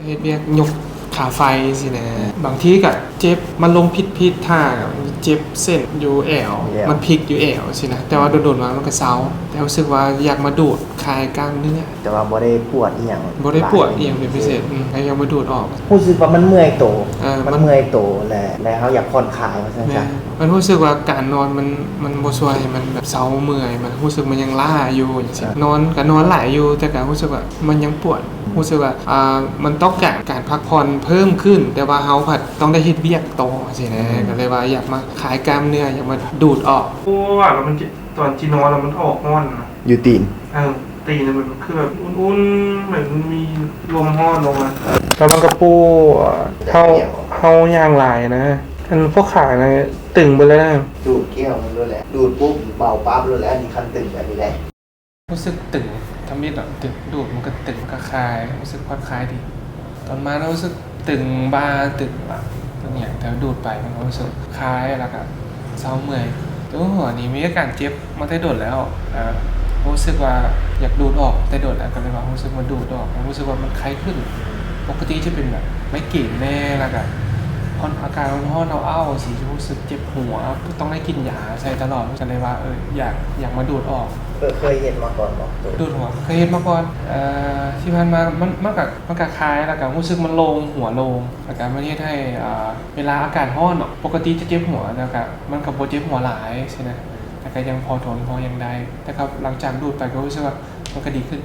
เฮ็ดเวียกยกขาไฟสินะบางทีก็เจ็บมันลงผิดท่าเจ็บเส้นอยู่แอวมันพลิกอยู่แอวสินะแต่ว่าโดนๆมามันก็เซาแต่รู้สึกว่าอยากมาดูดคลายกล้ามเนื้อแต่ว่าบ่ได้ปวดอีหยังบ่ได้ปวดอีหยังเป็นพิเศษให้ยังมาดูดออกรู้สึกว่ามันเมื่อยโตมันเมื่อยโตแล้วเขาอยากผ่อนคลายว่าซั่นจ้ะมันรู้สึกว่าการนอนมันบ่ช่วยมันแบบเซาเมื่อยมันรู้สึกมันยังล้าอยู่จังซี่นอนก็นอนหลายอยู่แต่ก็รู้สึกว่ามันยังปวดรู้สึกว่ามันต้องการพักผ่อนเพิ่มขึ้นแต่ว่าเฮาผัดต้องได้เฮ็ดเวียกต่อสินะก็เลยว่าอยากมาคลายกล้ามเนื้ออยากมาดูดออกเพราะว่าแล้วมันตอนที่นอนแล้วมันออกร้อนนะอยู่ตีนตีนมันคือแบบอุ่นๆเหมือนมีลมร้อนลงมาแล้วมันก็ปูเฮาย่างหลายนะอันพวกขานะตึงไปเลยนะดูดเกี้ยวมันรู้แหละดูดปุ๊บเบาปั๊บรู้แล้วอันนี้คันตึงแบบนี้ได้รู้สึกตึงทำให้แบบตึงดูดมันก็ตึงก็คลายรู้สึกผ่อนคลายดีตอนมารู้สึกตึงบ้าตึงแบบบางอย่างแต่ดูดไปมันรู้สึกคลายแล้วก็เศร้าเมื่อยตัวหัวนี้มีอาการเจ็บมาได้โดดแล้วรู้สึกว่าอยากดูดออกแต่โดดแล้วก็เลยว่ารู้สึกมันดูดออกรู้สึกว่ามันคลายขึ้นปกติจะเป็นแบบไม่เก่งแน่แล้วก็อาการร้อนเอาสิรู้สึกเจ็บหัวต้องได้กินยาใส่ตลอดก็เลยว่าอยากมาดูดออกเคยเห็นมาก่อนบ่ดูดหัวเคยเห็นมาก่อนที่ผ่านมามันก็คล้ายแล้วก็รู้สึกมันโล่งหัวโล่งแล้วก็มันเฮ็ดให้เวลาอากาศร้อนเนาะปกติจะเจ็บหัวแล้วก็มันก็บ่เจ็บหัวหลายใช่มั้ยแต่ก็ยังพอทนพอยังได้แต่ครับหลังจากดูดไปก็รู้สึกว่ามันก็ดีขึ้น